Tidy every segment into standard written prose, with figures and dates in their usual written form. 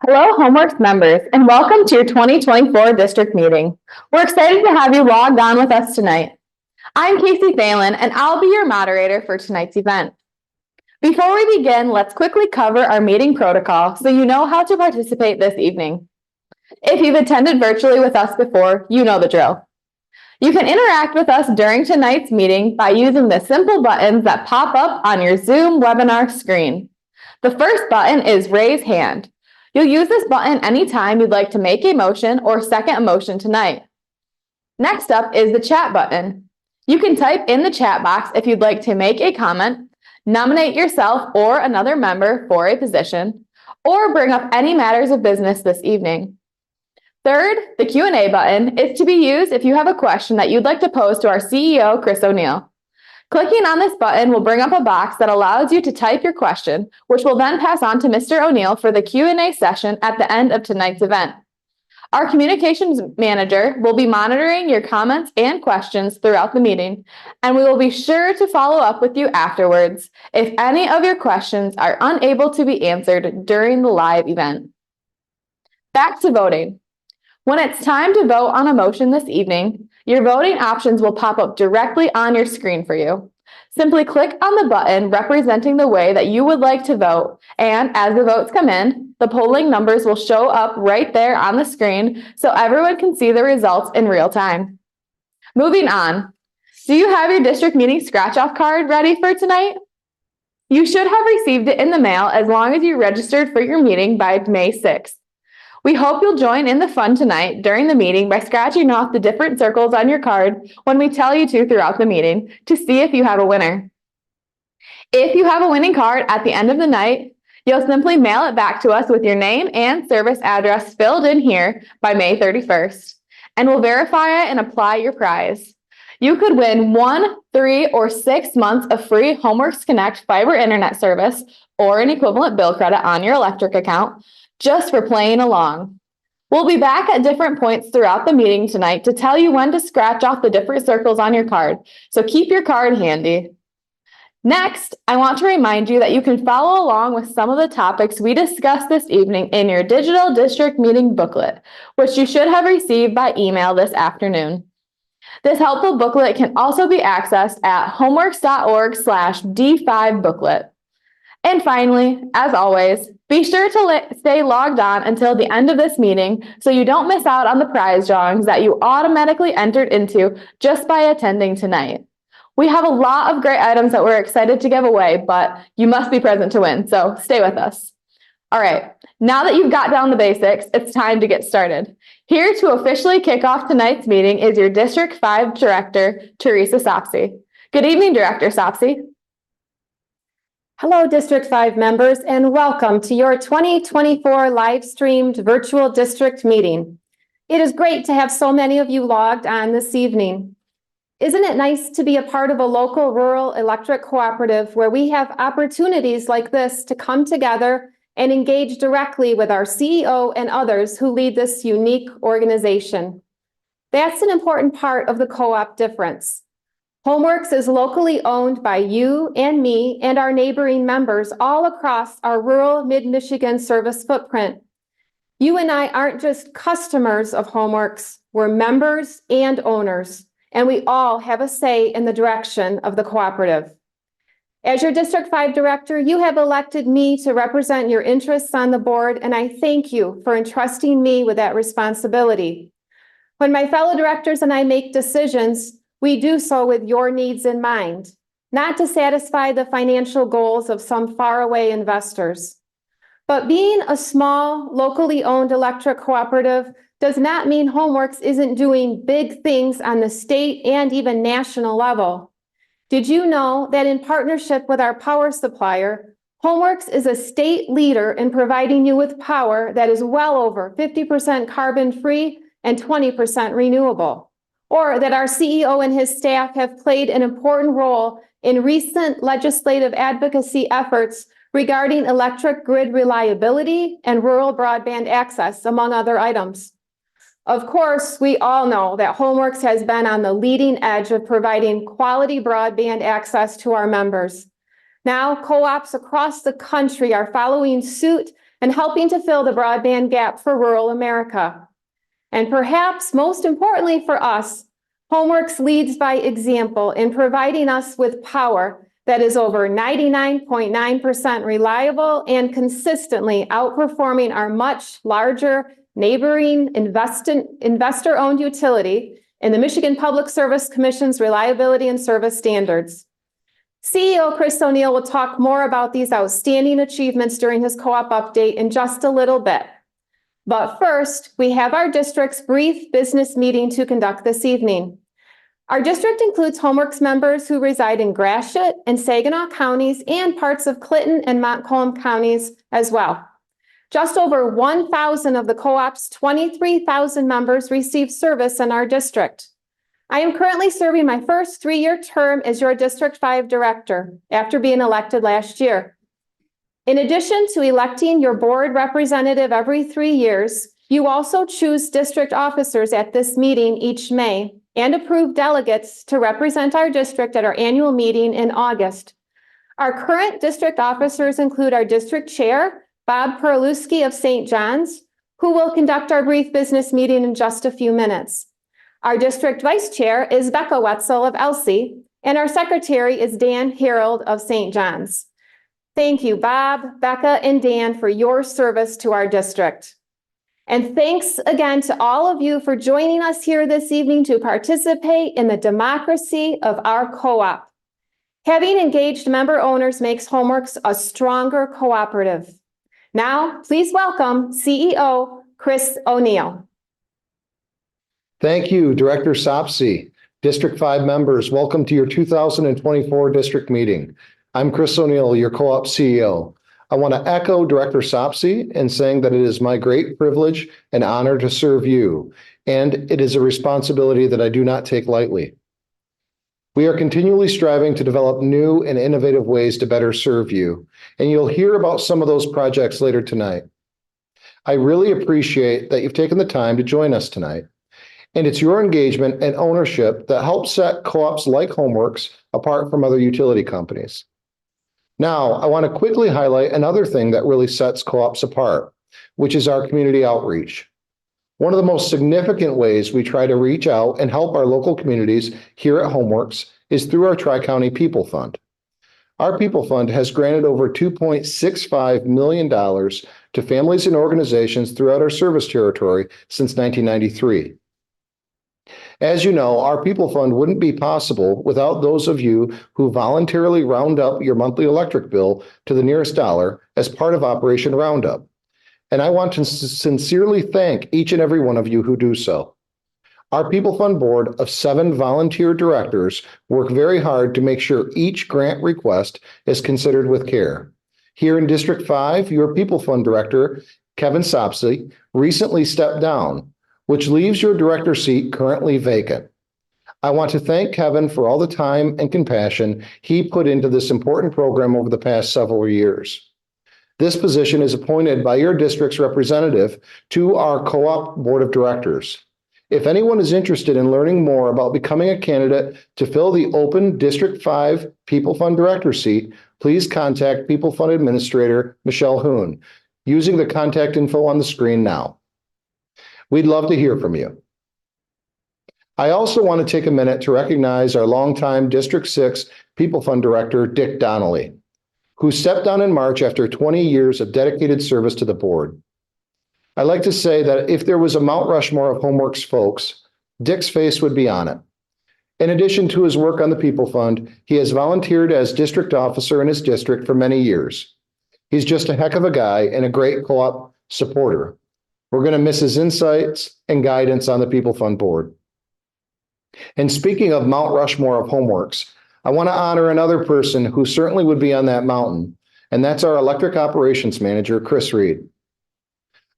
Hello, Homeworks members, and welcome to your 2024 district meeting. We're excited to have you logged on with us tonight. I'm Casey Phelan, and I'll be your moderator for tonight's event. Before we begin, let's quickly cover our meeting protocol so you know how to participate this evening. If you've attended virtually with us before, you know the drill. You can interact with us during tonight's meeting by using the simple buttons that pop up on your Zoom webinar screen. The first button is Raise Hand. You'll use this button anytime you'd like to make a motion or second a motion tonight. Next up is the chat button. You can type in the chat box if you'd like to make a comment, nominate yourself or another member for a position, or bring up any matters of business this evening. Third, the Q&A button is to be used if you have a question that you'd like to pose to our CEO, Chris O'Neill. Clicking on this button will bring up a box that allows you to type your question, which will then pass on to Mr. O'Neill for the Q&A session at the end of tonight's event. Our communications manager will be monitoring your comments and questions throughout the meeting, and we will be sure to follow up with you afterwards if any of your questions are unable to be answered during the live event. Back to voting. When it's time to vote on a motion this evening, your voting options will pop up directly on your screen for you. Simply click on the button representing the way that you would like to vote, and as the votes come in, the polling numbers will show up right there on the screen so everyone can see the results in real time. Moving on, do you have your district meeting scratch-off card ready for tonight? You should have received it in the mail as long as you registered for your meeting by May 6th. We hope you'll join in the fun tonight during the meeting by scratching off the different circles on your card when we tell you to throughout the meeting to see if you have a winner. If you have a winning card at the end of the night, you'll simply mail it back to us with your name and service address filled in here by May 31st, and we'll verify it and apply your prize. You could win 1, 3, or 6 months of free Homeworks Connect fiber internet service or an equivalent bill credit on your electric account, just for playing along. We'll be back at different points throughout the meeting tonight to tell you when to scratch off the different circles on your card, so keep your card handy. Next, I want to remind you that you can follow along with some of the topics we discussed this evening in your digital district meeting booklet, which you should have received by email this afternoon. This helpful booklet can also be accessed at homeworks.org/D5booklet. And finally, as always, be sure to stay logged on until the end of this meeting so you don't miss out on the prize drawings that you automatically entered into just by attending tonight. We have a lot of great items that we're excited to give away, but you must be present to win, so stay with us. All right, now that you've got down the basics, it's time to get started. Here to officially kick off tonight's meeting is your District 5 Director, Teresa Sopsey. Good evening, Director Sopsey. Hello, District 5 members, and welcome to your 2024 live-streamed virtual district meeting. It is great to have so many of you logged on this evening. Isn't it nice to be a part of a local rural electric cooperative where we have opportunities like this to come together and engage directly with our CEO and others who lead this unique organization? That's an important part of the co-op difference. Homeworks is locally owned by you and me and our neighboring members all across our rural mid-Michigan service footprint. You and I aren't just customers of Homeworks, we're members and owners, and we all have a say in the direction of the cooperative. As your District 5 Director, you have elected me to represent your interests on the board, and I thank you for entrusting me with that responsibility. When my fellow directors and I make decisions, we do so with your needs in mind, not to satisfy the financial goals of some faraway investors. But being a small, locally owned electric cooperative does not mean Homeworks isn't doing big things on the state and even national level. Did you know that in partnership with our power supplier, Homeworks is a state leader in providing you with power that is well over 50% carbon-free and 20% renewable? Or that our CEO and his staff have played an important role in recent legislative advocacy efforts regarding electric grid reliability and rural broadband access, among other items. Of course, we all know that Homeworks has been on the leading edge of providing quality broadband access to our members. Now, co-ops across the country are following suit and helping to fill the broadband gap for rural America. And perhaps most importantly for us, Homeworks leads by example in providing us with power that is over 99.9% reliable and consistently outperforming our much larger neighboring investor-owned utility in the Michigan Public Service Commission's reliability and service standards. CEO Chris O'Neill will talk more about these outstanding achievements during his co-op update in just a little bit. But first, we have our district's brief business meeting to conduct this evening. Our district includes Homeworks members who reside in Gratiot and Saginaw counties and parts of Clinton and Montcalm counties as well. Just over 1,000 of the co-op's 23,000 members receive service in our district. I am currently serving my first 3-year term as your District 5 director after being elected last year. In addition to electing your board representative every 3 years, you also choose district officers at this meeting each May and approve delegates to represent our district at our annual meeting in August. Our current district officers include our district chair, Bob Perlewski of St. John's, who will conduct our brief business meeting in just a few minutes. Our district vice chair is Becca Wetzel of Elsie, and our secretary is Dan Harold of St. John's. Thank you, Bob, Becca, and Dan for your service to our district. And thanks again to all of you for joining us here this evening to participate in the democracy of our co-op. Having engaged member owners makes Homeworks a stronger cooperative. Now, please welcome CEO Chris O'Neill. Thank you, Director Sopsey. District 5 members, welcome to your 2024 district meeting. I'm Chris O'Neill, your co-op CEO. I want to echo Director Sopsey in saying that it is my great privilege and honor to serve you, and it is a responsibility that I do not take lightly. We are continually striving to develop new and innovative ways to better serve you, and you'll hear about some of those projects later tonight. I really appreciate that you've taken the time to join us tonight, and it's your engagement and ownership that helps set co-ops like Homeworks apart from other utility companies. Now, I want to quickly highlight another thing that really sets co-ops apart, which is our community outreach. One of the most significant ways we try to reach out and help our local communities here at Homeworks is through our Tri-County People Fund. Our People Fund has granted over $2.65 million to families and organizations throughout our service territory since 1993. As you know, our People Fund wouldn't be possible without those of you who voluntarily round up your monthly electric bill to the nearest dollar as part of Operation Roundup. And I want to sincerely thank each and every one of you who do so. Our People Fund board of 7 volunteer directors work very hard to make sure each grant request is considered with care. Here in District 5, your People Fund director, Kevin Sopsey, recently stepped down, which leaves your director seat currently vacant. I want to thank Kevin for all the time and compassion he put into this important program over the past several years. This position is appointed by your district's representative to our co-op board of directors. If anyone is interested in learning more about becoming a candidate to fill the open District 5 People Fund director seat, please contact People Fund Administrator Michelle Hoon using the contact info on the screen now. We'd love to hear from you. I also want to take a minute to recognize our longtime District 6 People Fund Director, Dick Donnelly, who stepped down in March after 20 years of dedicated service to the board. I'd like to say that if there was a Mount Rushmore of Homeworks folks, Dick's face would be on it. In addition to his work on the People Fund, he has volunteered as district officer in his district for many years. He's just a heck of a guy and a great co-op supporter. We're going to miss his insights and guidance on the People Fund board. And speaking of Mount Rushmore of Homeworks, I want to honor another person who certainly would be on that mountain, and that's our electric operations manager, Chris Reed.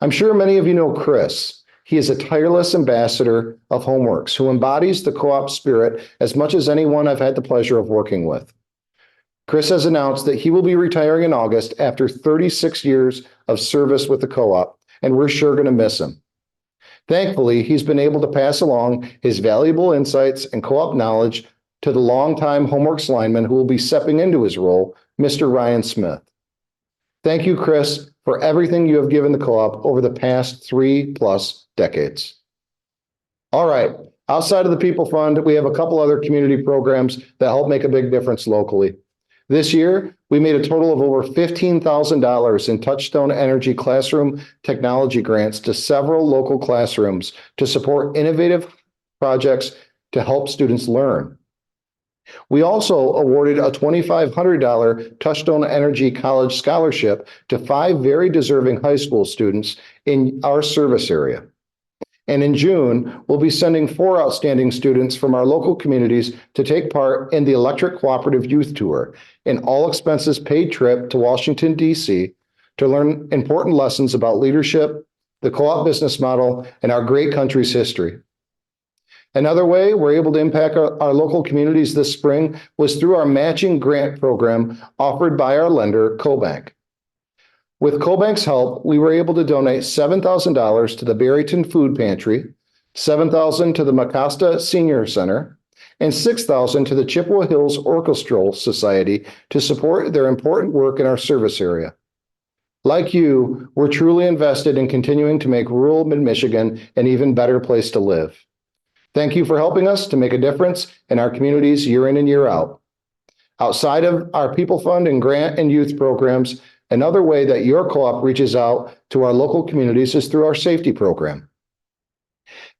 I'm sure many of you know Chris. He is a tireless ambassador of Homeworks who embodies the co-op spirit as much as anyone I've had the pleasure of working with. Chris has announced that he will be retiring in August after 36 years of service with the co-op, and we're sure going to miss him. Thankfully, he's been able to pass along his valuable insights and co-op knowledge to the longtime Homeworks lineman who will be stepping into his role, Mr. Ryan Smith. Thank you, Chris, for everything you have given the co-op over the past 3+ decades. All right, outside of the People Fund, we have a couple other community programs that help make a big difference locally. This year, we made a total of over $15,000 in Touchstone Energy classroom technology grants to several local classrooms to support innovative projects to help students learn. We also awarded a $2,500 Touchstone Energy College Scholarship to 5 very deserving high school students in our service area. And in June, we'll be sending 4 outstanding students from our local communities to take part in the Electric Cooperative Youth Tour, an all-expenses paid trip to Washington, D.C. to learn important lessons about leadership, the co-op business model, and our great country's history. Another way we're able to impact our local communities this spring was through our matching grant program offered by our lender, CoBank. With CoBank's help, we were able to donate $7,000 to the Barryton Food Pantry, $7,000 to the Mecosta Senior Center, and $6,000 to the Chippewa Hills Orchestral Society to support their important work in our service area. Like you, we're truly invested in continuing to make rural Mid-Michigan an even better place to live. Thank you for helping us to make a difference in our communities year in and year out. Outside of our People Fund and grant and youth programs, another way that your co-op reaches out to our local communities is through our safety program.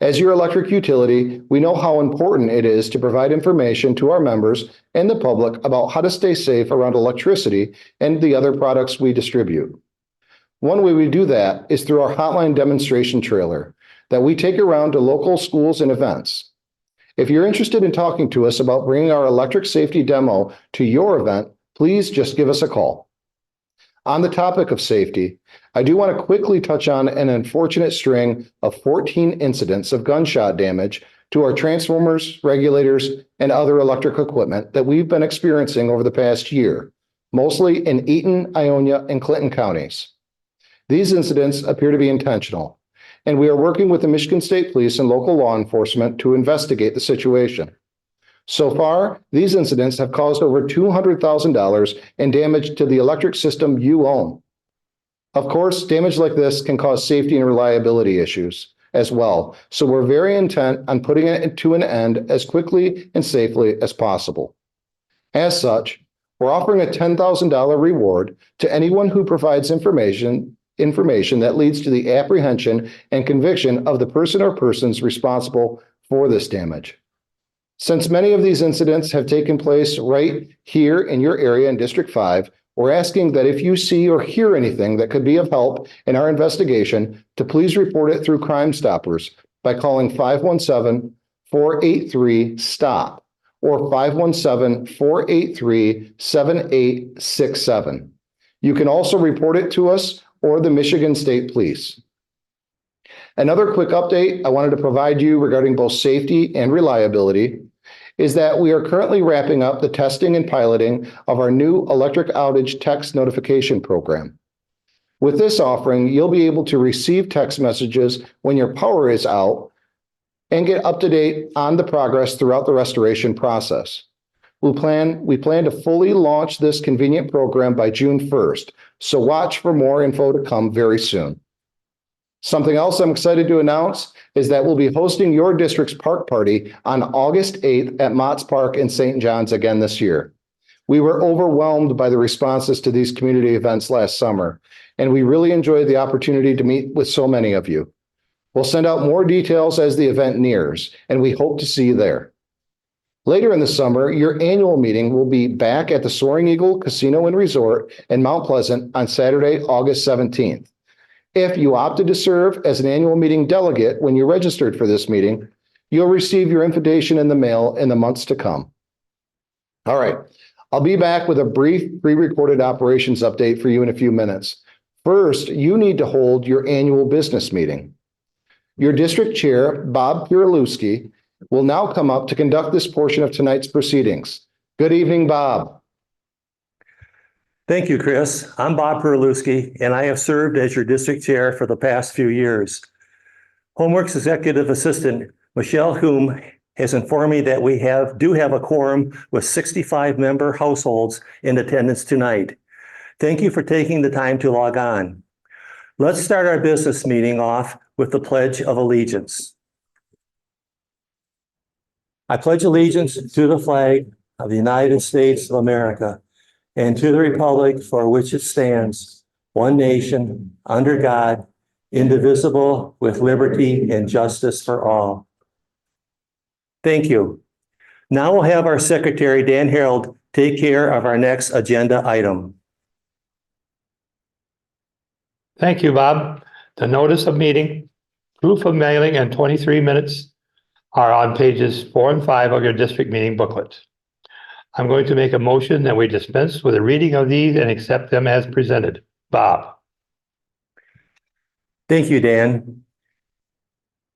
As your electric utility, we know how important it is to provide information to our members and the public about how to stay safe around electricity and the other products we distribute. One way we do that is through our hotline demonstration trailer that we take around to local schools and events. If you're interested in talking to us about bringing our electric safety demo to your event, please just give us a call. On the topic of safety, I do want to quickly touch on an unfortunate string of 14 incidents of gunshot damage to our transformers, regulators, and other electric equipment that we've been experiencing over the past year, mostly in Eaton, Ionia, and Clinton counties. These incidents appear to be intentional, and we are working with the Michigan State Police and local law enforcement to investigate the situation. So far, these incidents have caused over $200,000 in damage to the electric system you own. Of course, damage like this can cause safety and reliability issues as well, so we're very intent on putting it to an end as quickly and safely as possible. As such, we're offering a $10,000 reward to anyone who provides information that leads to the apprehension and conviction of the person or persons responsible for this damage. Since many of these incidents have taken place right here in your area in District 5, we're asking that if you see or hear anything that could be of help in our investigation, to please report it through Crime Stoppers by calling 517-483-STOP or 517-483-7867. You can also report it to us or the Michigan State Police. Another quick update I wanted to provide you regarding both safety and reliability is that we are currently wrapping up the testing and piloting of our new electric outage text notification program. With this offering, you'll be able to receive text messages when your power is out and get up to date on the progress throughout the restoration process. We plan to fully launch this convenient program by June 1st, so watch for more info to come very soon. Something else I'm excited to announce is that we'll be hosting your district's park party on August 8th at Mott's Park in St. John's again this year. We were overwhelmed by the responses to these community events last summer, and we really enjoyed the opportunity to meet with so many of you. We'll send out more details as the event nears, and we hope to see you there. Later in the summer, your annual meeting will be back at the Soaring Eagle Casino and Resort in Mount Pleasant on Saturday, August 17th. If you opted to serve as an annual meeting delegate when you registered for this meeting, you'll receive your invitation in the mail in the months to come. All right, I'll be back with a brief pre-recorded operations update for you in a few minutes. First, you need to hold your annual business meeting. Your district chair, Bob Pierlewski, will now come up to conduct this portion of tonight's proceedings. Good evening, Bob. Thank you, Chris. I'm Bob Pierlewski, and I have served as your district chair for the past few years. Homeworks Executive Assistant Michelle Hume has informed me that we do have a quorum with 65 member households in attendance tonight. Thank you for taking the time to log on. Let's start our business meeting off with the Pledge of Allegiance. I pledge allegiance to the flag of the United States of America and to the republic for which it stands, one nation, under God, indivisible, with liberty and justice for all. Thank you. Now we'll have our secretary, Dan Harold, take care of our next agenda item. Thank you, Bob. The notice of meeting, proof of mailing, and 23 minutes are on pages 4 and 5 of your district meeting booklet. I'm going to make a motion that we dispense with a reading of these and accept them as presented. Bob. Thank you, Dan.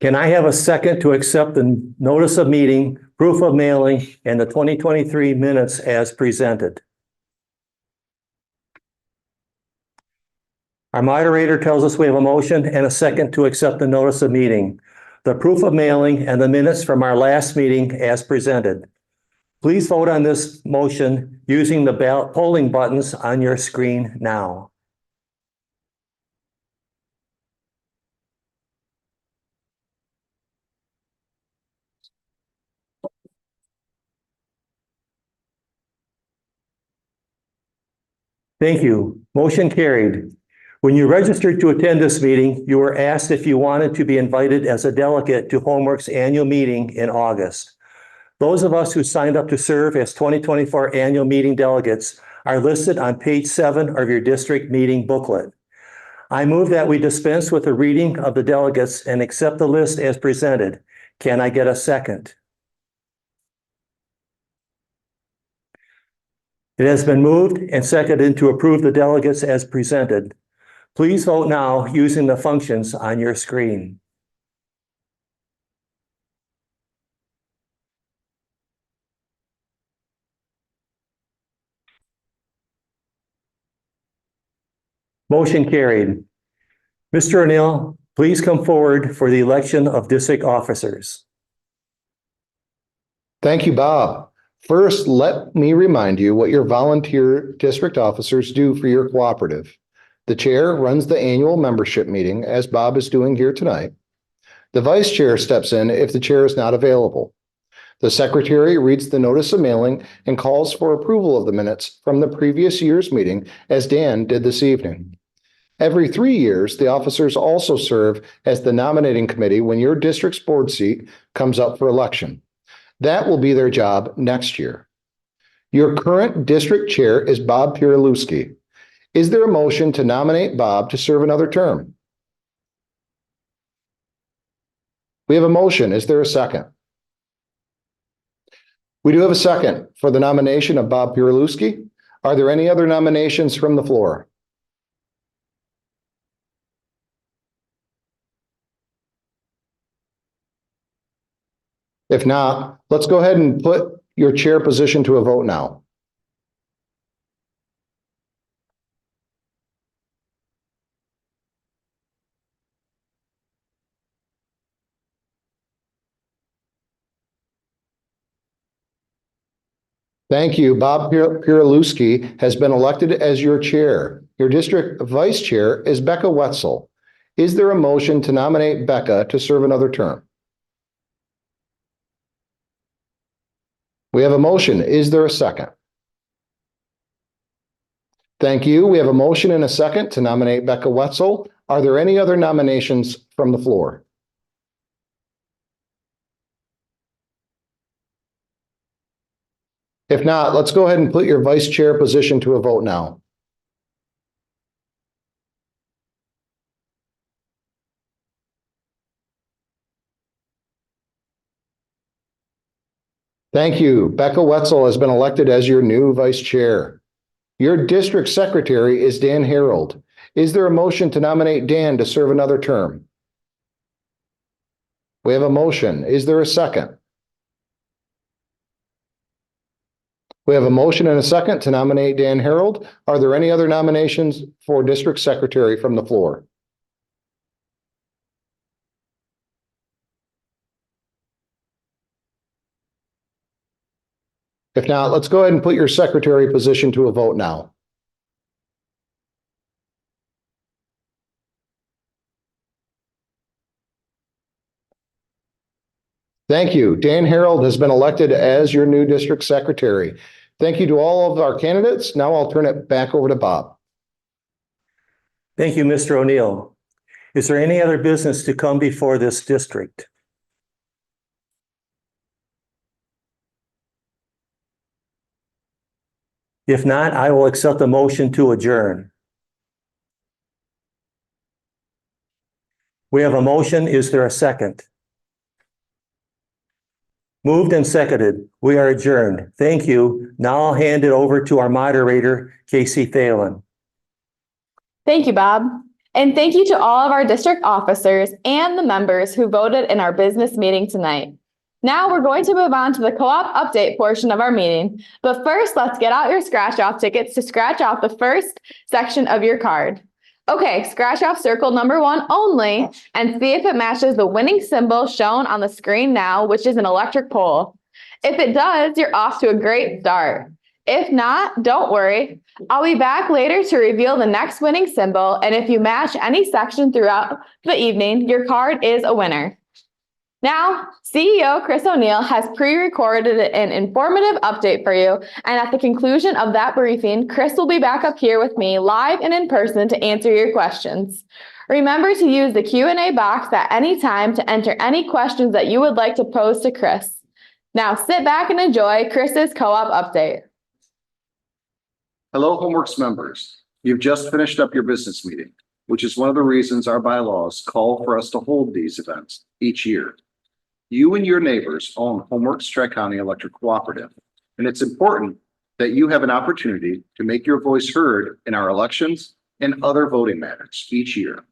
Can I have a second to accept the notice of meeting, proof of mailing, and the 2023 minutes as presented? Our moderator tells us we have a motion and a second to accept the notice of meeting, the proof of mailing, and the minutes from our last meeting as presented. Please vote on this motion using the ballot polling buttons on your screen now. Thank you. Motion carried. When you registered to attend this meeting, you were asked if you wanted to be invited as a delegate to Homeworks annual meeting in August. Those of us who signed up to serve as 2024 annual meeting delegates are listed on page 7 of your district meeting booklet. I move that we dispense with the reading of the delegates and accept the list as presented. Can I get a second? It has been moved and seconded to approve the delegates as presented. Please vote now using the functions on your screen. Motion carried. Mr. O'Neill, please come forward for the election of district officers. Thank you, Bob. First, let me remind you what your volunteer district officers do for your cooperative. The chair runs the annual membership meeting, as Bob is doing here tonight. The vice chair steps in if the chair is not available. The secretary reads the notice of mailing and calls for approval of the minutes from the previous year's meeting, as Dan did this evening. Every 3 years, the officers also serve as the nominating committee when your district's board seat comes up for election. That will be their job next year. Your current district chair is Bob Pierluski. Is there a motion to nominate Bob to serve another term? We have a motion. Is there a second? We do have a second for the nomination of Bob Pierluski. Are there any other nominations from the floor? If not, let's go ahead and put your chair position to a vote now. Thank you. Bob Pierluski has been elected as your chair. Your district vice chair is Becca Wetzel. Is there a motion to nominate Becca to serve another term? We have a motion. Is there a second? Thank you. We have a motion and a second to nominate Becca Wetzel. Are there any other nominations from the floor? If not, let's go ahead and put your vice chair position to a vote now. Thank you. Becca Wetzel has been elected as your new vice chair. Your district secretary is Dan Harold. Is there a motion to nominate Dan to serve another term? We have a motion. Is there a second? We have a motion and a second to nominate Dan Harold. Are there any other nominations for district secretary from the floor? If not, let's go ahead and put your secretary position to a vote now. Thank you. Dan Harold has been elected as your new district secretary. Thank you to all of our candidates. Now I'll turn it back over to Bob. Thank you, Mr. O'Neill. Is there any other business to come before this district? If not, I will accept the motion to adjourn. We have a motion. Is there a second? Moved and seconded. We are adjourned. Thank you. Now I'll hand it over to our moderator, Casey Thalen. Thank you, Bob. And thank you to all of our district officers and the members who voted in our business meeting tonight. Now we're going to move on to the co-op update portion of our meeting. But first, let's get out your scratch off tickets to scratch off the first section of your card. Okay, scratch off circle number 1 only and see if it matches the winning symbol shown on the screen now, which is an electric pole. If it does, you're off to a great start. If not, don't worry. I'll be back later to reveal the next winning symbol, and if you match any section throughout the evening, your card is a winner. Now, CEO Chris O'Neill has pre-recorded an informative update for you, and at the conclusion of that briefing, Chris will be back up here with me live and in person to answer your questions. Remember to use the Q&A box at any time to enter any questions that you would like to pose to Chris. Now sit back and enjoy Chris's co-op update. Hello, Homeworks members. You've just finished up your business meeting, which is one of the reasons our bylaws call for us to hold these events each year. You and your neighbors own Homeworks Tri-County Electric Cooperative, and it's important that you have an opportunity to make your voice heard in our elections and other voting matters each year.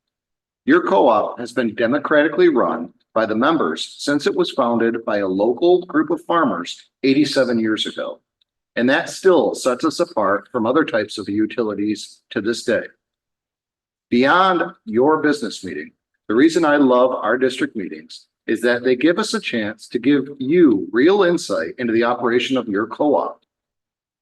Your co-op has been democratically run by the members since it was founded by a local group of farmers 87 years ago. And that still sets us apart from other types of utilities to this day. Beyond your business meeting, the reason I love our district meetings is that they give us a chance to give you real insight into the operation of your co-op.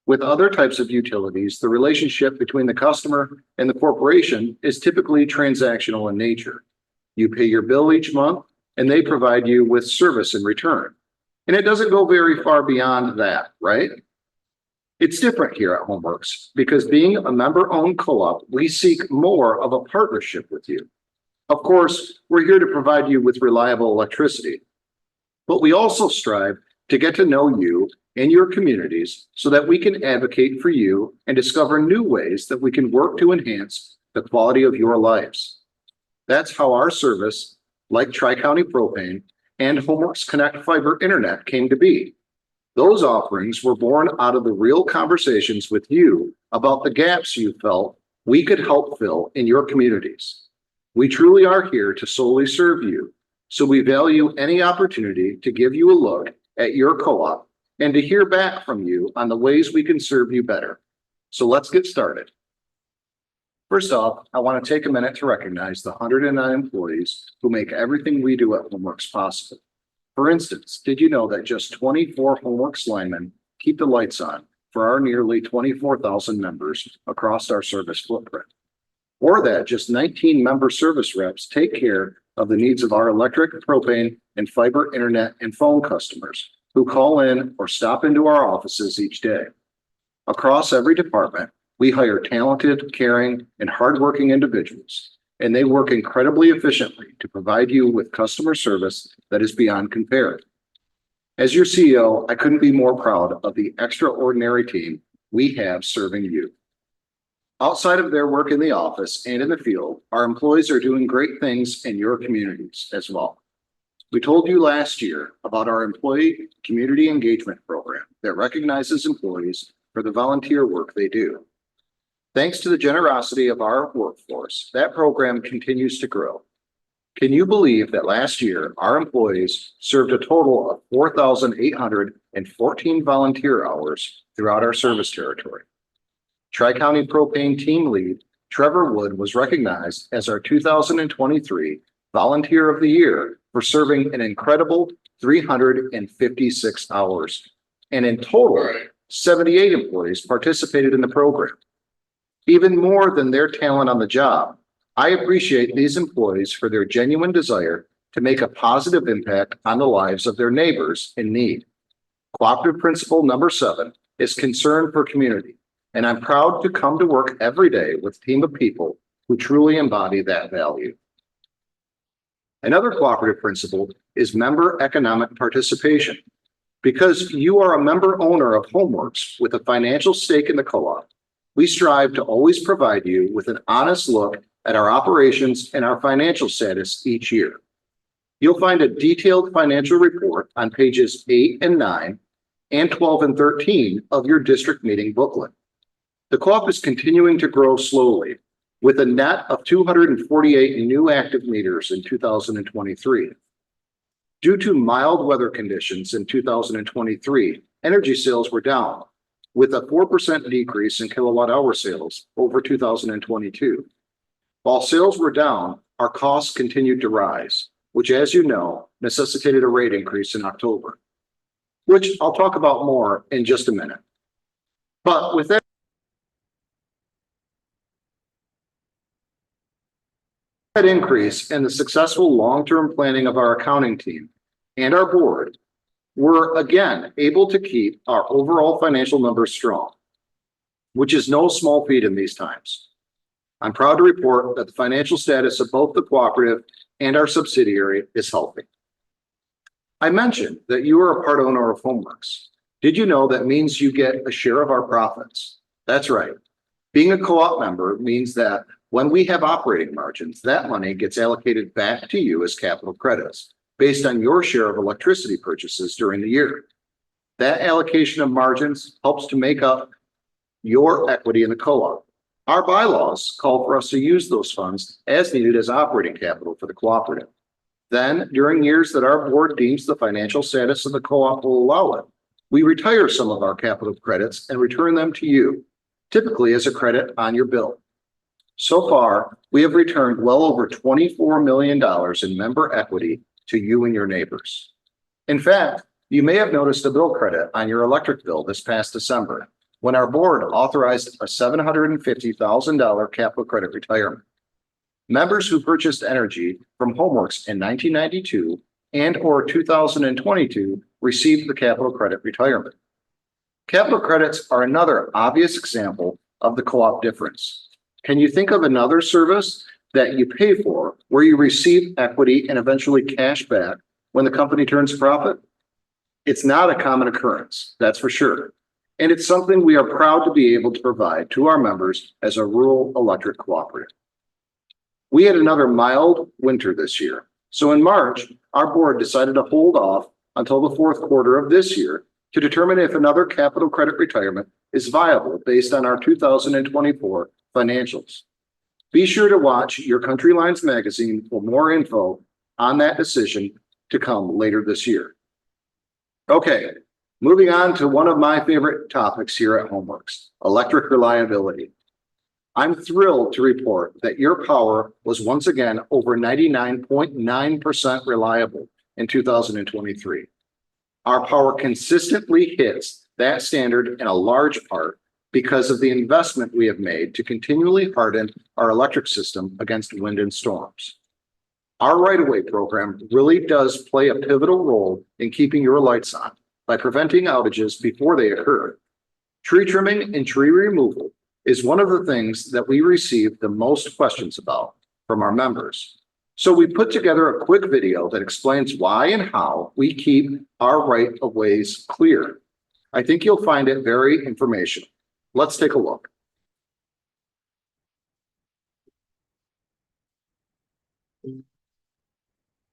With other types of utilities, the relationship between the customer and the corporation is typically transactional in nature. You pay your bill each month and they provide you with service in return. And it doesn't go very far beyond that, right? It's different here at Homeworks because being a member-owned co-op, we seek more of a partnership with you. Of course, we're here to provide you with reliable electricity, but we also strive to get to know you and your communities so that we can advocate for you and discover new ways that we can work to enhance the quality of your lives. That's how our service, like Tri-County Propane and Homeworks Connect Fiber Internet, came to be. Those offerings were born out of the real conversations with you about the gaps you felt we could help fill in your communities. We truly are here to solely serve you, so we value any opportunity to give you a look at your co-op and to hear back from you on the ways we can serve you better. So let's get started. First off, I want to take a minute to recognize the 109 employees who make everything we do at Homeworks possible. For instance, did you know that just 24 Homeworks linemen keep the lights on for our nearly 24,000 members across our service footprint? Or that just 19 member service reps take care of the needs of our electric, propane, and fiber internet and phone customers who call in or stop into our offices each day. Across every department, we hire talented, caring, and hardworking individuals, and they work incredibly efficiently to provide you with customer service that is beyond compare. As your CEO, I couldn't be more proud of the extraordinary team we have serving you. Outside of their work in the office and in the field, our employees are doing great things in your communities as well. We told you last year about our employee community engagement program that recognizes employees for the volunteer work they do. Thanks to the generosity of our workforce, that program continues to grow. Can you believe that last year, our employees served a total of 4,814 volunteer hours throughout our service territory? Tri-County Propane Team Lead Trevor Wood was recognized as our 2023 Volunteer of the Year for serving an incredible 356 hours. And in total, 78 employees participated in the program. Even more than their talent on the job, I appreciate these employees for their genuine desire to make a positive impact on the lives of their neighbors in need. Cooperative principle number 7 is concern for community, and I'm proud to come to work every day with a team of people who truly embody that value. Another cooperative principle is member economic participation. Because you are a member owner of Homeworks with a financial stake in the co-op, we strive to always provide you with an honest look at our operations and our financial status each year. You'll find a detailed financial report on pages 8 and 9 and 12 and 13 of your district meeting booklet. The co-op is continuing to grow slowly with a net of 248 new active meters in 2023. Due to mild weather conditions in 2023, energy sales were down, with a 4% decrease in kilowatt hour sales over 2022. While sales were down, our costs continued to rise, which, as you know, necessitated a rate increase in October, which I'll talk about more in just a minute. But with that increase and the successful long-term planning of our accounting team and our board, we're again able to keep our overall financial numbers strong, which is no small feat in these times. I'm proud to report that the financial status of both the cooperative and our subsidiary is healthy. I mentioned that you are a part owner of Homeworks. Did you know that means you get a share of our profits? That's right. Being a co-op member means that when we have operating margins, that money gets allocated back to you as capital credits based on your share of electricity purchases during the year. That allocation of margins helps to make up your equity in the co-op. Our bylaws call for us to use those funds as needed as operating capital for the cooperative. Then, during years that our board deems the financial status of the co-op will allow it, we retire some of our capital credits and return them to you, typically as a credit on your bill. So far, we have returned well over $24 million in member equity to you and your neighbors. In fact, you may have noticed a bill credit on your electric bill this past December when our board authorized a $750,000 capital credit retirement. Members who purchased energy from Homeworks in 1992 and or 2022 received the capital credit retirement. Capital credits are another obvious example of the co-op difference. Can you think of another service that you pay for where you receive equity and eventually cash back when the company turns a profit? It's not a common occurrence, that's for sure. And it's something we are proud to be able to provide to our members as a rural electric cooperative. We had another mild winter this year. So in March, our board decided to hold off until the fourth quarter of this year to determine if another capital credit retirement is viable based on our 2024 financials. Be sure to watch your Country Lines magazine for more info on that decision to come later this year. Okay, moving on to one of my favorite topics here at Homeworks, electric reliability. I'm thrilled to report that your power was once again over 99.9% reliable in 2023. Our power consistently hits that standard in a large part because of the investment we have made to continually harden our electric system against wind and storms. Our right-of-way program really does play a pivotal role in keeping your lights on by preventing outages before they occur. Tree trimming and tree removal is one of the things that we receive the most questions about from our members. So we put together a quick video that explains why and how we keep our right-of-ways clear. I think you'll find it very informational. Let's take a look.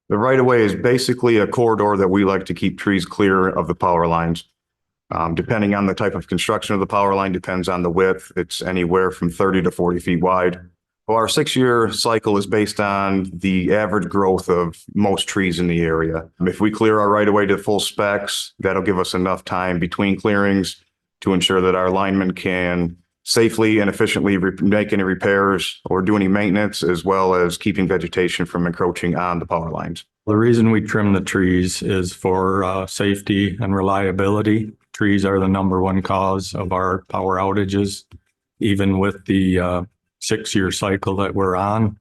The right-of-way is basically a corridor that we like to keep trees clear of the power lines. Depending on the type of construction of the power line, depends on the width. It's anywhere from 30 to 40 feet wide. Well, our 6-year cycle is based on the average growth of most trees in the area. If we clear our right-of-way to full specs, that'll give us enough time between clearings to ensure that our linemen can safely and efficiently make any repairs or do any maintenance, as well as keeping vegetation from encroaching on the power lines. The reason we trim the trees is for safety and reliability. Trees are the #1 cause of our power outages. Even with the 6-year cycle that we're on,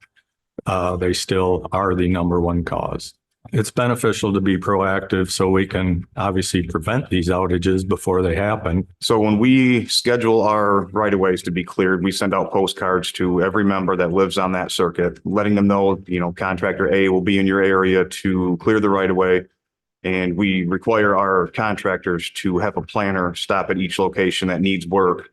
they still are the #1 cause. it's beneficial to be proactive so we can obviously prevent these outages before they happen. So when we schedule our right of ways to be cleared, we send out postcards to every member that lives on that circuit, letting them know, contractor A will be in your area to clear the right of way. And we require our contractors to have a planner stop at each location that needs work,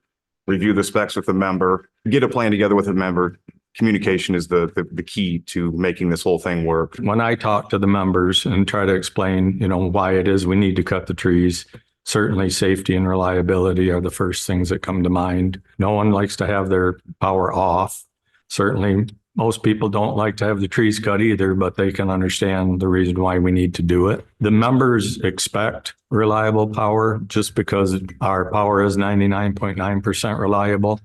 review the specs with the member, get a plan together with the member. Communication is the key to making this whole thing work. When I talk to the members and try to explain, why it is we need to cut the trees, certainly safety and reliability are the first things that come to mind. No one likes to have their power off. Certainly, most people don't like to have the trees cut either, but they can understand the reason why we need to do it. The members expect reliable power just because our power is 99.9% reliable.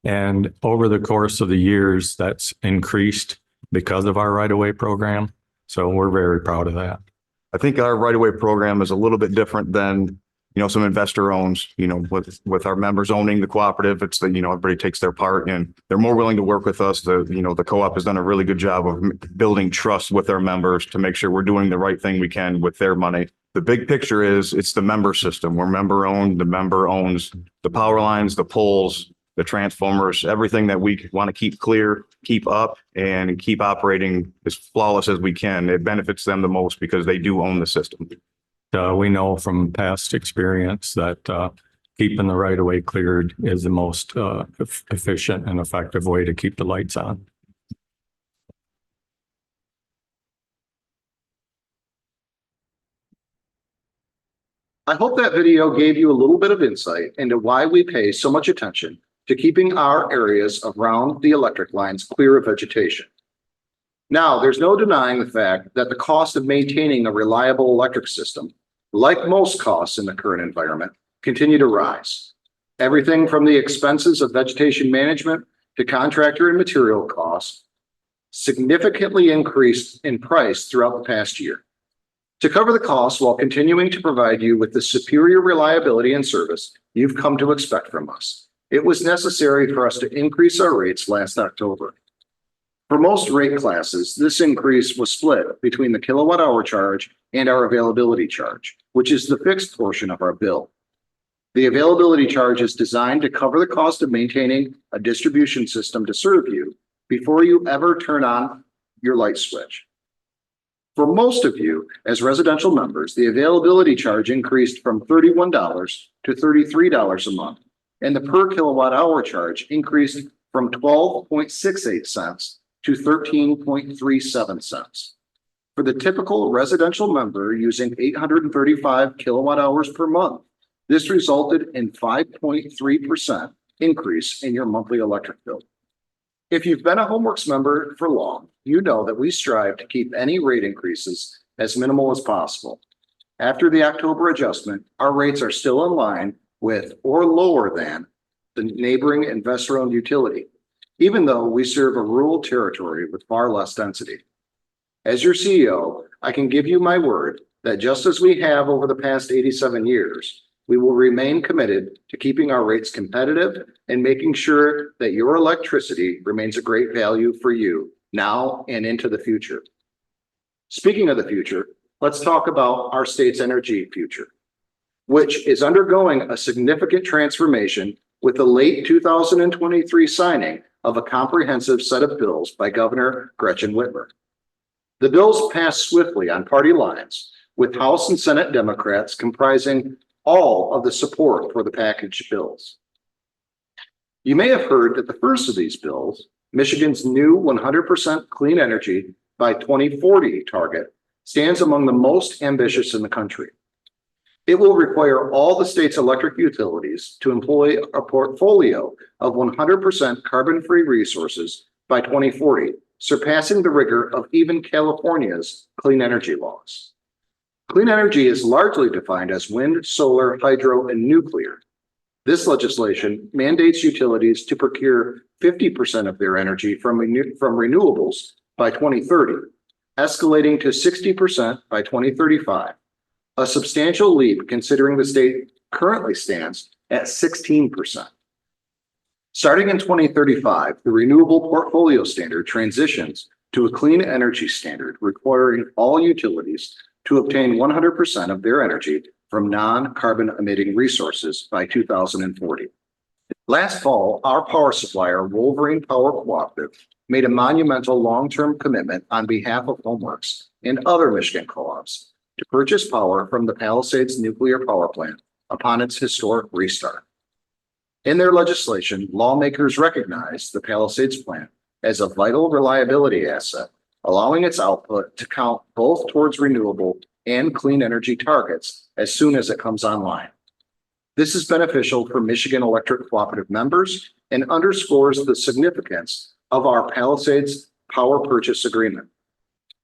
And over the course of the years, that's increased because of our right-of-way program. So we're very proud of that. I think our right-of-way program is a little bit different than, some investor owns, with our members owning the cooperative, it's everybody takes their part and they're more willing to work with us. The co-op has done a really good job of building trust with our members to make sure we're doing the right thing we can with their money. The big picture is it's the member system. We're member owned. The member owns the power lines, the poles, the transformers, everything that we want to keep clear, keep up, and keep operating as flawless as we can. It benefits them the most because they do own the system. We know from past experience that keeping the right of way cleared is the most efficient and effective way to keep the lights on. I hope that video gave you a little bit of insight into why we pay so much attention to keeping our areas around the electric lines clear of vegetation. Now, there's no denying the fact that the cost of maintaining a reliable electric system, like most costs in the current environment, continue to rise. Everything from the expenses of vegetation management to contractor and material costs significantly increased in price throughout the past year. To cover the costs while continuing to provide you with the superior reliability and service you've come to expect from us, it was necessary for us to increase our rates last October. For most rate classes, this increase was split between the kilowatt hour charge and our availability charge, which is the fixed portion of our bill. The availability charge is designed to cover the cost of maintaining a distribution system to serve you before you ever turn on your light switch. For most of you, as residential members, the availability charge increased from $31 to $33 a month, and the per kilowatt hour charge increased from 12.68 cents to 13.37 cents. For the typical residential member using 835 kilowatt hours per month, this resulted in 5.3% increase in your monthly electric bill. If you've been a HomeWorks member for long, you know that we strive to keep any rate increases as minimal as possible. After the October adjustment, our rates are still in line with or lower than the neighboring investor-owned utility, even though we serve a rural territory with far less density. As your CEO, I can give you my word that just as we have over the past 87 years, we will remain committed to keeping our rates competitive and making sure that your electricity remains a great value for you now and into the future. Speaking of the future, let's talk about our state's energy future, which is undergoing a significant transformation with the late 2023 signing of a comprehensive set of bills by Governor Gretchen Whitmer. The bills passed swiftly on party lines, with House and Senate Democrats comprising all of the support for the package bills. You may have heard that the first of these bills, Michigan's new 100% clean energy by 2040 target, stands among the most ambitious in the country. It will require all the state's electric utilities to employ a portfolio of 100% carbon-free resources by 2040, surpassing the rigor of even California's clean energy laws. Clean energy is largely defined as wind, solar, hydro, and nuclear. This legislation mandates utilities to procure 50% of their energy from renewables by 2030, escalating to 60% by 2035, a substantial leap considering the state currently stands at 16%. Starting in 2035, the renewable portfolio standard transitions to a clean energy standard requiring all utilities to obtain 100% of their energy from non-carbon emitting resources by 2040. Last fall, our power supplier, Wolverine Power Cooperative, made a monumental long-term commitment on behalf of Homeworks and other Michigan co-ops to purchase power from the Palisades nuclear power plant upon its historic restart. In their legislation, lawmakers recognize the Palisades plant as a vital reliability asset, allowing its output to count both towards renewable and clean energy targets as soon as it comes online. This is beneficial for Michigan Electric Cooperative members and underscores the significance of our Palisades power purchase agreement.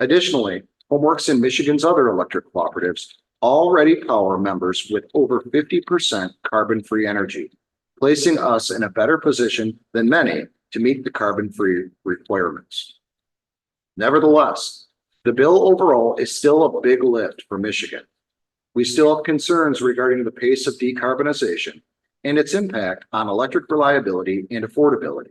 Additionally, Homeworks and Michigan's other electric cooperatives already power members with over 50% carbon-free energy, placing us in a better position than many to meet the carbon-free requirements. Nevertheless, the bill overall is still a big lift for Michigan. We still have concerns regarding the pace of decarbonization and its impact on electric reliability and affordability.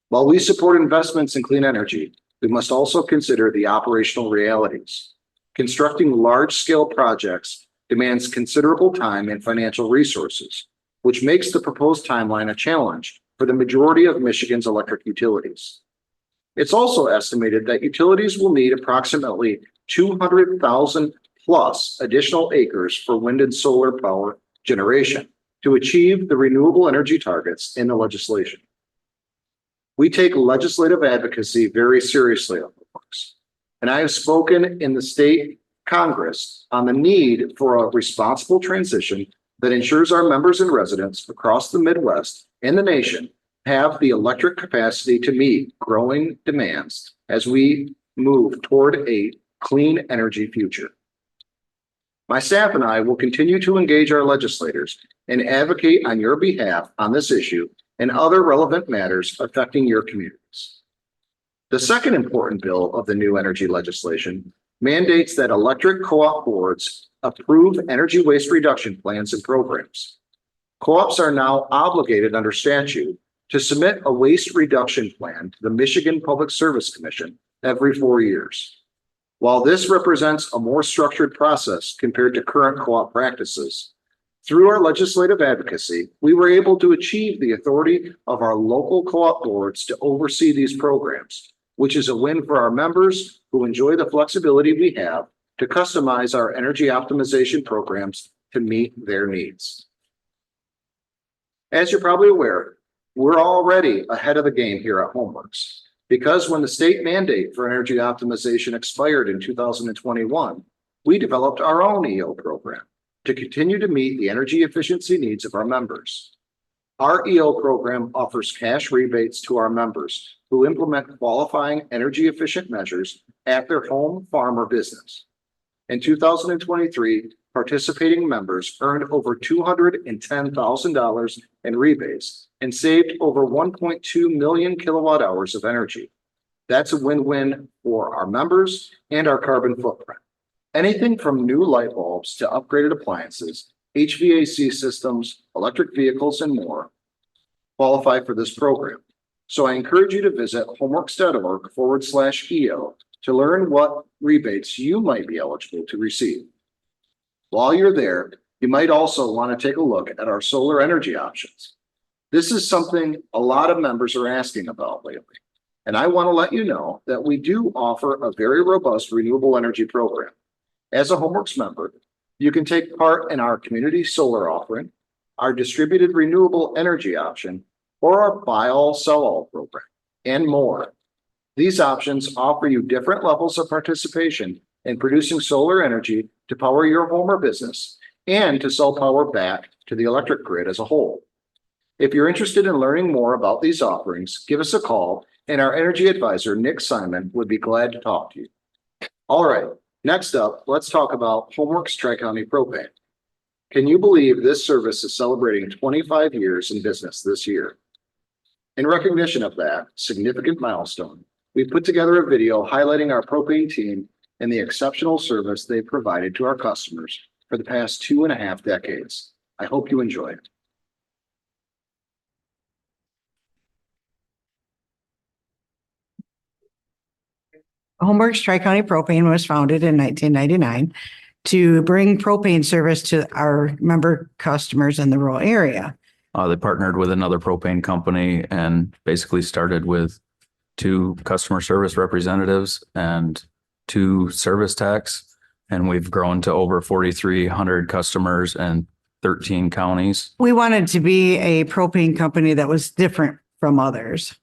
While we support investments in clean energy, we must also consider the operational realities. Constructing large-scale projects demands considerable time and financial resources, which makes the proposed timeline a challenge for the majority of Michigan's electric utilities. It's also estimated that utilities will need approximately 200,000 plus additional acres for wind and solar power generation to achieve the renewable energy targets in the legislation. We take legislative advocacy very seriously on Homeworks, and I have spoken in the state Congress on the need for a responsible transition that ensures our members and residents across the Midwest and the nation have the electric capacity to meet growing demands as we move toward a clean energy future. My staff and I will continue to engage our legislators and advocate on your behalf on this issue and other relevant matters affecting your communities. The second important bill of the new energy legislation mandates that electric co-op boards approve energy waste reduction plans and programs. Co-ops are now obligated under statute to submit a waste reduction plan to the Michigan Public Service Commission every 4 years. While this represents a more structured process compared to current co-op practices, through our legislative advocacy, we were able to achieve the authority of our local co-op boards to oversee these programs, which is a win for our members who enjoy the flexibility we have to customize our energy optimization programs to meet their needs. As you're probably aware, we're already ahead of the game here at Homeworks, because when the state mandate for energy optimization expired in 2021, we developed our own EO program to continue to meet the energy efficiency needs of our members. Our EO program offers cash rebates to our members who implement qualifying energy efficient measures at their home, farm, or business. In 2023, participating members earned over $210,000 in rebates and saved over 1.2 million kilowatt hours of energy. That's a win-win for our members and our carbon footprint. Anything from new light bulbs to upgraded appliances, HVAC systems, electric vehicles, and more qualify for this program. So I encourage you to visit homeworks.org/EO to learn what rebates you might be eligible to receive. While you're there, you might also want to take a look at our solar energy options. This is something a lot of members are asking about lately. And I want to let you know that we do offer a very robust renewable energy program. As a Homeworks member, you can take part in our community solar offering, our distributed renewable energy option, or our buy all, sell all program, and more. These options offer you different levels of participation in producing solar energy to power your home or business and to sell power back to the electric grid as a whole. If you're interested in learning more about these offerings, give us a call and our energy advisor, Nick Simon, would be glad to talk to you. All right, next up, let's talk about Homeworks Tri-County Propane. Can you believe this service is celebrating 25 years in business this year? In recognition of that significant milestone, we put together a video highlighting our propane team and the exceptional service they provided to our customers for the past 2.5 decades. I hope you enjoy it. Homeworks Tri-County Propane was founded in 1999 to bring propane service to our member customers in the rural area. They partnered with another propane company and basically started with 2 customer service representatives and 2 service techs. And we've grown to over 4,300 customers and 13 counties. We wanted to be a propane company that was different from others.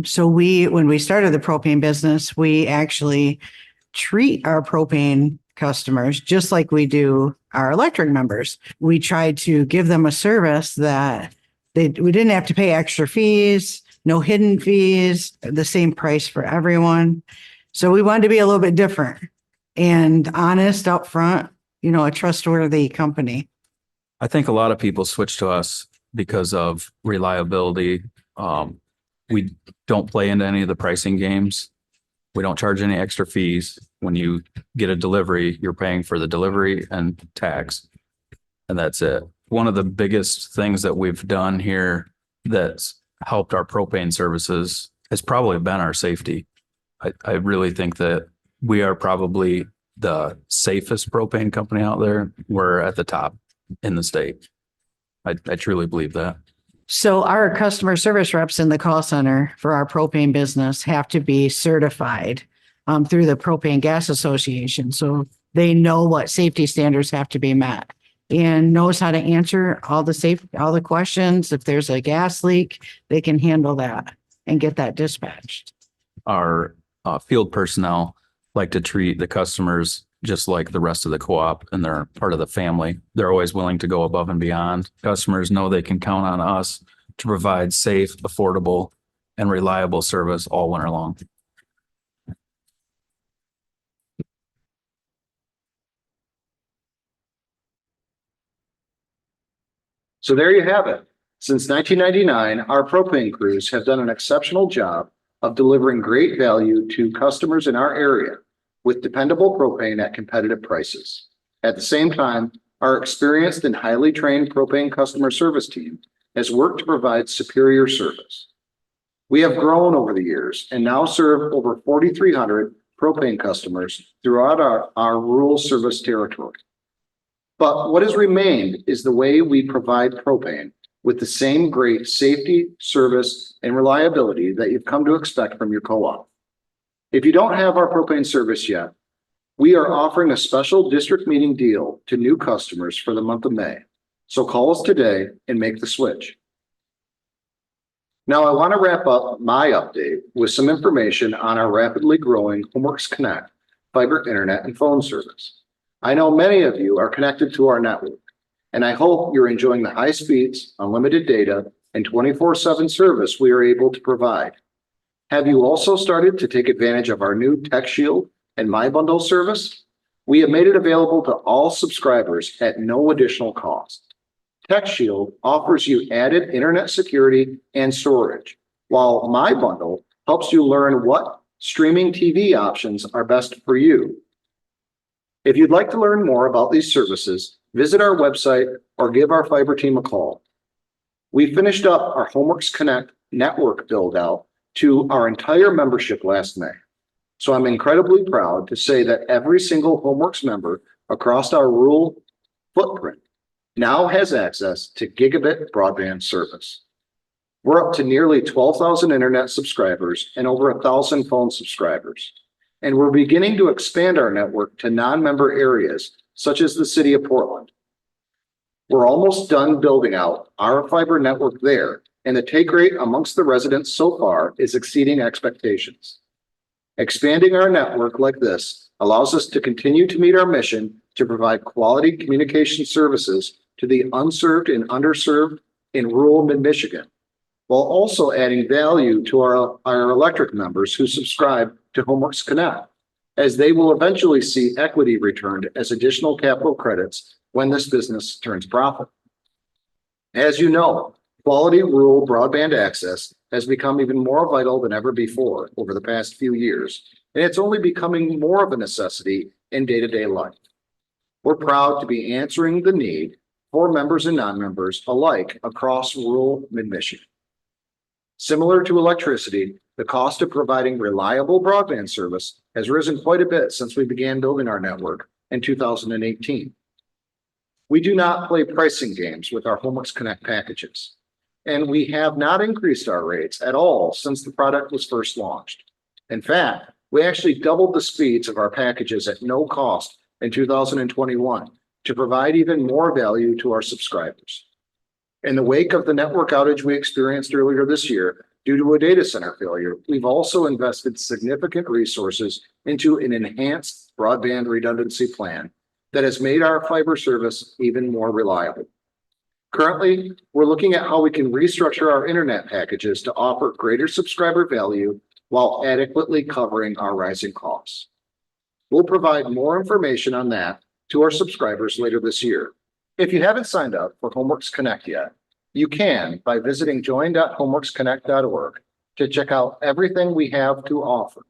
So when we started the propane business, we actually treat our propane customers just like we do our electric members. We tried to give them a service that we didn't have to pay extra fees, no hidden fees, the same price for everyone. So we wanted to be a little bit different and honest up front, a trustworthy company. I think a lot of people switch to us because of reliability. We don't play into any of the pricing games. We don't charge any extra fees. When you get a delivery, you're paying for the delivery and tax, and that's it. One of the biggest things that we've done here that's helped our propane services has probably been our safety. I really think that we are probably the safest propane company out there. We're at the top in the state. I truly believe that. So our customer service reps in the call center for our propane business have to be certified through the Propane Gas Association. So they know what safety standards have to be met and knows how to answer all the questions. If there's a gas leak, they can handle that and get that dispatched. Our field personnel like to treat the customers just like the rest of the co-op, and they're part of the family. They're always willing to go above and beyond. Customers know they can count on us to provide safe, affordable, and reliable service all winter long. So there you have it. Since 1999, our propane crews have done an exceptional job of delivering great value to customers in our area with dependable propane at competitive prices. At the same time, our experienced and highly trained propane customer service team has worked to provide superior service. We have grown over the years and now serve over 4,300 propane customers throughout our rural service territory. But what has remained is the way we provide propane with the same great safety, service, and reliability that you've come to expect from your co-op. If you don't have our propane service yet, we are offering a special district meeting deal to new customers for the month of May. So call us today and make the switch. Now I want to wrap up my update with some information on our rapidly growing Homeworks Connect fiber internet and phone service. I know many of you are connected to our network, and I hope you're enjoying the high speeds, unlimited data, and 24/7 service we are able to provide. Have you also started to take advantage of our new TechShield and MyBundle service? We have made it available to all subscribers at no additional cost. TechShield offers you added internet security and storage, while MyBundle helps you learn what streaming TV options are best for you. If you'd like to learn more about these services, visit our website or give our fiber team a call. We finished up our Homeworks Connect network build out to our entire membership last May. So I'm incredibly proud to say that every single Homeworks member across our rural footprint now has access to gigabit broadband service. We're up to nearly 12,000 internet subscribers and over 1,000 phone subscribers. And we're beginning to expand our network to non-member areas such as the city of Portland. We're almost done building out our fiber network there, and the take rate amongst the residents so far is exceeding expectations. Expanding our network like this allows us to continue to meet our mission to provide quality communication services to the unserved and underserved in rural mid-Michigan, while also adding value to our electric members who subscribe to Homeworks Connect, as they will eventually see equity returned as additional capital credits when this business turns profitable. As you know, quality rural broadband access has become even more vital than ever before over the past few years, and it's only becoming more of a necessity in day-to-day life. We're proud to be answering the need for members and non-members alike across rural mid-Michigan. Similar to electricity, The cost of providing reliable broadband service has risen quite a bit since we began building our network in 2018. We do not play pricing games with our HomeWorks Connect packages, and we have not increased our rates at all since the product was first launched. In fact, we actually doubled the speeds of our packages at no cost in 2021 to provide even more value to our subscribers. In the wake of the network outage we experienced earlier this year due to a data center failure, we've also invested significant resources into an enhanced broadband redundancy plan that has made our fiber service even more reliable. Currently, we're looking at how we can restructure our internet packages to offer greater subscriber value while adequately covering our rising costs. We'll provide more information on that to our subscribers later this year. If you haven't signed up for HomeWorks Connect yet, you can by visiting join.homeworksconnect.org to check out everything we have to offer.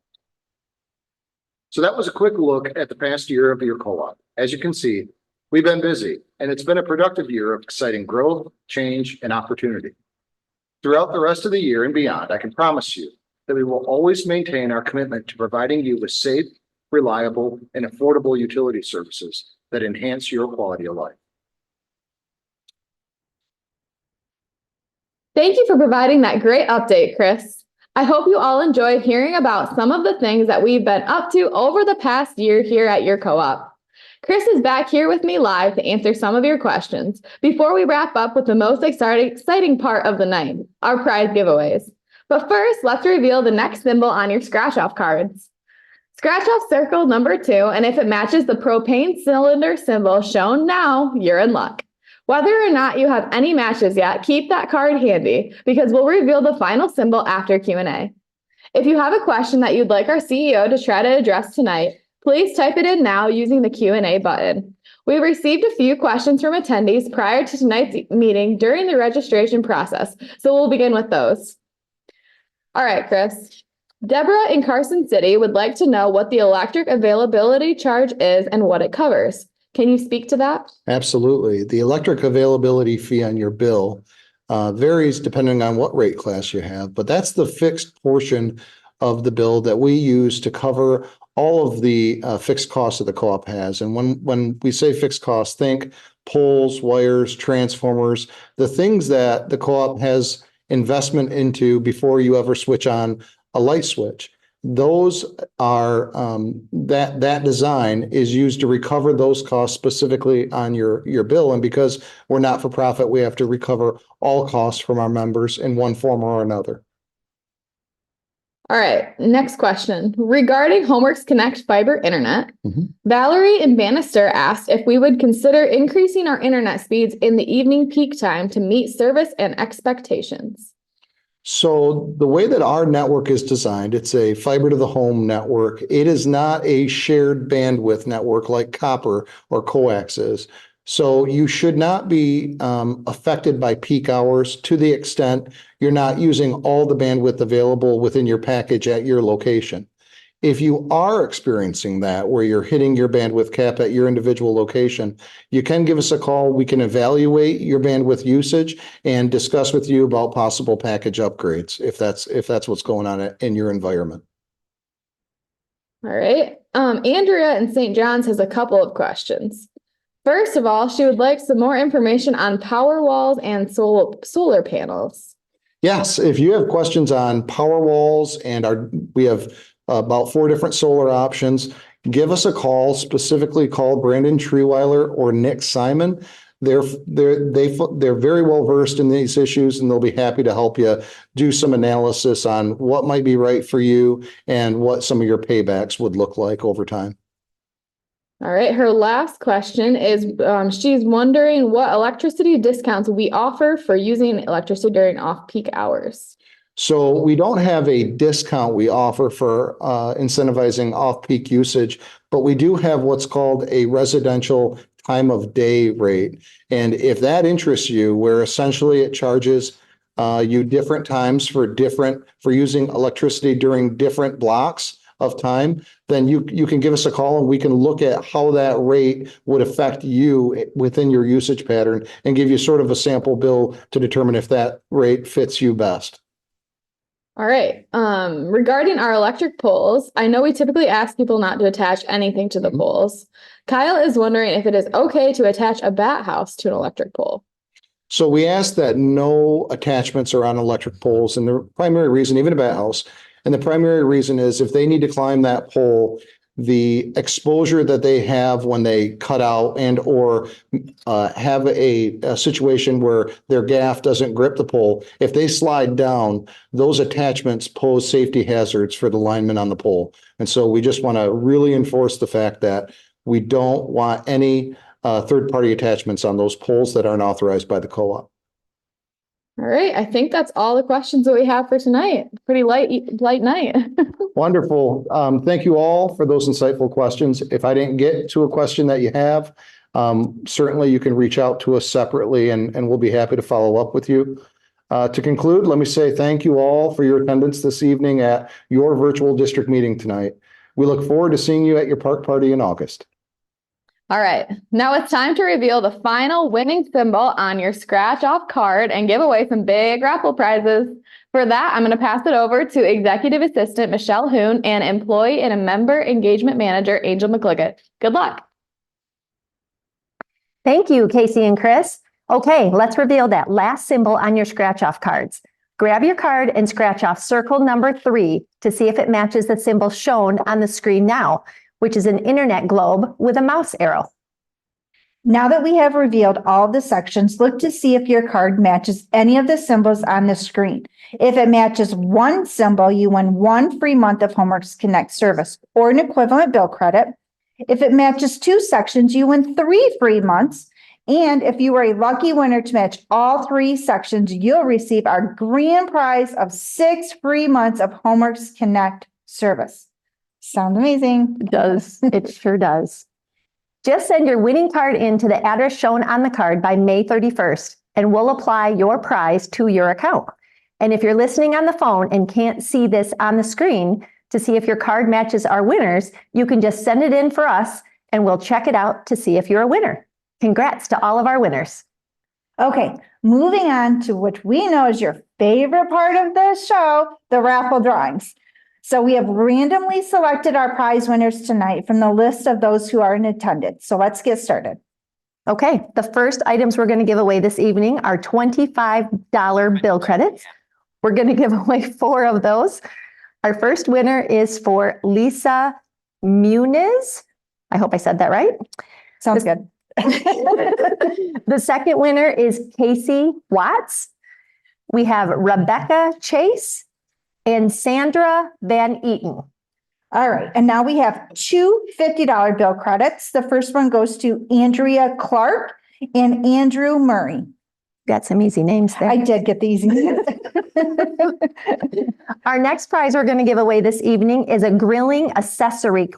So that was a quick look at the past year of your co-op. As you can see, we've been busy, and it's been a productive year of exciting growth, change, and opportunity. Throughout the rest of the year and beyond, I can promise you that we will always maintain our commitment to providing you with safe, reliable, and affordable utility services that enhance your quality of life. Thank you for providing that great update, Chris. I hope you all enjoyed hearing about some of the things that we've been up to over the past year here at your co-op. Chris is back here with me live to answer some of your questions before we wrap up with the most exciting part of the night, our prize giveaways. But first, let's reveal the next symbol on your scratch-off cards. Scratch off circle number 2, and if it matches the propane cylinder symbol shown now, you're in luck. Whether or not you have any matches yet, keep that card handy because we'll reveal the final symbol after Q&A. If you have a question that you'd like our CEO to try to address tonight, please type it in now using the Q&A button. We received a few questions from attendees prior to tonight's meeting during the registration process, so we'll begin with those. All right, Chris. Deborah in Carson City would like to know what the electric availability charge is and what it covers. Can you speak to that? Absolutely. The electric availability fee on your bill varies depending on what rate class you have, but that's the fixed portion of the bill that we use to cover all of the fixed costs that the co-op has. And when we say fixed costs, think poles, wires, transformers, the things that the co-op has investment into before you ever switch on a light switch. Those are that design is used to recover those costs specifically on your bill. And because we're not for profit, we have to recover all costs from our members in one form or another. All right, next question. Regarding HomeWorks Connect fiber internet, Valerie in Bannister asked if we would consider increasing our internet speeds in the evening peak time to meet service and expectations. So the way that our network is designed, it's a fiber to the home network. It is not a shared bandwidth network like copper or coax is. So you should not be affected by peak hours to the extent you're not using all the bandwidth available within your package at your location. If you are experiencing that, where you're hitting your bandwidth cap at your individual location, you can give us a call. We can evaluate your bandwidth usage and discuss with you about possible package upgrades if that's what's going on in your environment. All right. Andrea in St. John's has a couple of questions. First of all, she would like some more information on power walls and solar panels. Yes, if you have questions on power walls we have about 4 different solar options, give us a call, specifically call Brandon Treweiler or Nick Simon. They're very well versed in these issues, and they'll be happy to help you do some analysis on what might be right for you and what some of your paybacks would look like over time. All right. Her last question is she's wondering what electricity discounts we offer for using electricity during off-peak hours. So we don't have a discount we offer for incentivizing off-peak usage, but we do have what's called a residential time of day rate. And if that interests you, where essentially it charges you different times for using electricity during different blocks of time, then you can give us a call and we can look at how that rate would affect you within your usage pattern and give you sort of a sample bill to determine if that rate fits you best. All right, regarding our electric poles, I know we typically ask people not to attach anything to the poles. Kyle is wondering if it is okay to attach a bat house to an electric pole. So we ask that no attachments are on electric poles, and the primary reason, even a bat house, and the primary reason is if they need to climb that pole, the exposure that they have when they cut out and or have a situation where their gaff doesn't grip the pole, if they slide down, those attachments pose safety hazards for the linemen on the pole. And so we just want to really enforce the fact that we don't want any third-party attachments on those poles that aren't authorized by the co-op. All right, I think that's all the questions that we have for tonight. Pretty light night. Wonderful. Thank you all for those insightful questions. If I didn't get to a question that you have, certainly you can reach out to us separately and we'll be happy to follow up with you. To conclude, let me say thank you all for your attendance this evening at your virtual district meeting tonight. We look forward to seeing you at your park party in August. All right, now it's time to reveal the final winning symbol on your scratch off card and give away some big raffle prizes. For that, I'm going to pass it over to Executive Assistant Michelle Hoon and Employee and a Member Engagement Manager Angel McCliggett. Good luck. Thank you, Casey and Chris. Okay, let's reveal that last symbol on your scratch off cards. Grab your card and scratch off circle number 3 to see if it matches the symbol shown on the screen now, which is an internet globe with a mouse arrow. Now that we have revealed all of the sections, look to see if your card matches any of the symbols on the screen. If it matches one symbol, you win 1 free month of Homeworks Connect service or an equivalent bill credit. If it matches 2 sections, you win 3 free months. And if you are a lucky winner to match all 3 sections, you'll receive our grand prize of 6 free months of Homeworks Connect service. Sounds amazing. It does. It sure does. Just send your winning card in to the address shown on the card by May 31st, and we'll apply your prize to your account. And if you're listening on the phone and can't see this on the screen to see if your card matches our winners, you can just send it in for us and we'll check it out to see if you're a winner. Congrats to all of our winners. Okay, moving on to what we know is your favorite part of the show, the raffle drawings. So we have randomly selected our prize winners tonight from the list of those who are in attendance. So let's get started. Okay, the first items we're going to give away this evening are $25 bill credits. We're going to give away 4 of those. Our first winner is for Lisa Muniz. I hope I said that right. Sounds good. The second winner is Casey Watts. We have Rebecca Chase and Sandra Van Eaton. All right, and now we have 2 $50 bill credits. The first one goes to Andrea Clark and Andrew Murray. Got some easy names there. I did get the easy names. Our next prize we're going to give away this evening is a grilling accessory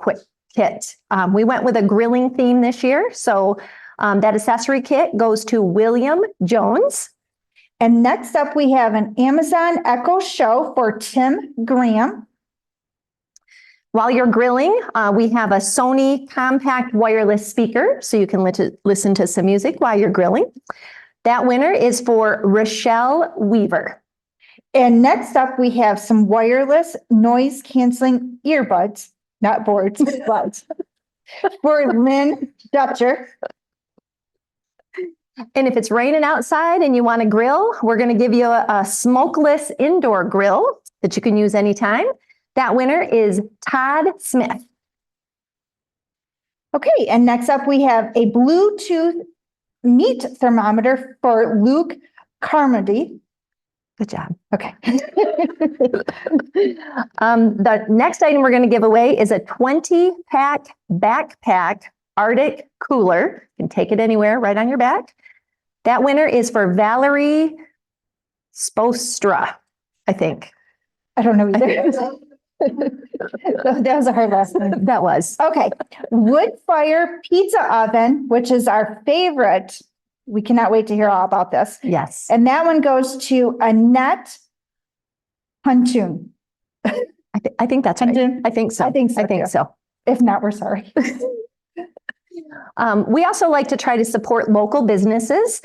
kit. We went with a grilling theme this year, so that accessory kit goes to William Jones. And next up, we have an Amazon Echo Show for Tim Graham. While you're grilling, we have a Sony compact wireless speaker, so you can listen to some music while you're grilling. That winner is for Rochelle Weaver. And next up, we have some wireless noise canceling earbuds, not boards, buds, for Lynn Dutcher. And if it's raining outside and you want to grill, we're going to give you a smokeless indoor grill that you can use anytime. That winner is Todd Smith. Okay, and next up we have a Bluetooth meat thermometer for Luke Carmody. Good job. Okay. The next item we're going to give away is a 20-pack backpack Arctic cooler. You can take it anywhere right on your back. That winner is for Valerie Spostra, I think. I don't know either. That was a hard last name. That was. Okay. Wood fire pizza oven, which is our favorite. We cannot wait to hear all about this. Yes. And that one goes to Annette Huntoon. I think that's right. Huntoon? I think so. I think so. I think too. so. If not, we're sorry. We also like to try to support local businesses.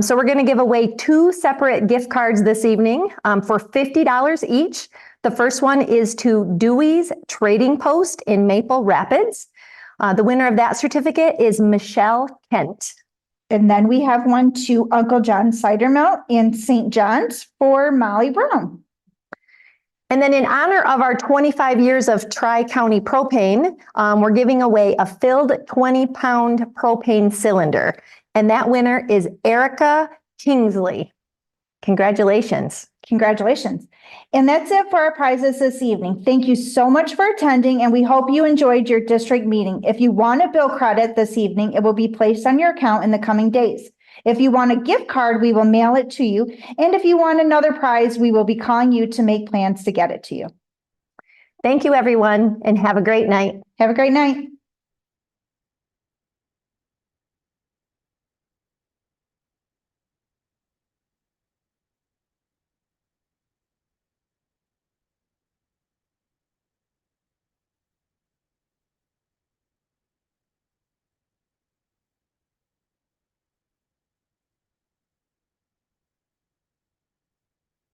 So we're going to give away 2 separate gift cards this evening for $50 each. The first one is to Dewey's Trading Post in Maple Rapids. The winner of that certificate is Michelle Kent. And then we have one to Uncle John's Cider Mill in St. John's for Molly Brown. And then in honor of our 25 years of Tri-County Propane, we're giving away a filled 20-pound propane cylinder. And that winner is Erica Kingsley. Congratulations. Congratulations. And that's it for our prizes this evening. Thank you so much for attending, and we hope you enjoyed your district meeting. If you want a bill credit this evening, it will be placed on your account in the coming days. If you want a gift card, we will mail it to you. And if you want another prize, we will be calling you to make plans to get it to you. Thank you, everyone, and have a great night. Have a great night.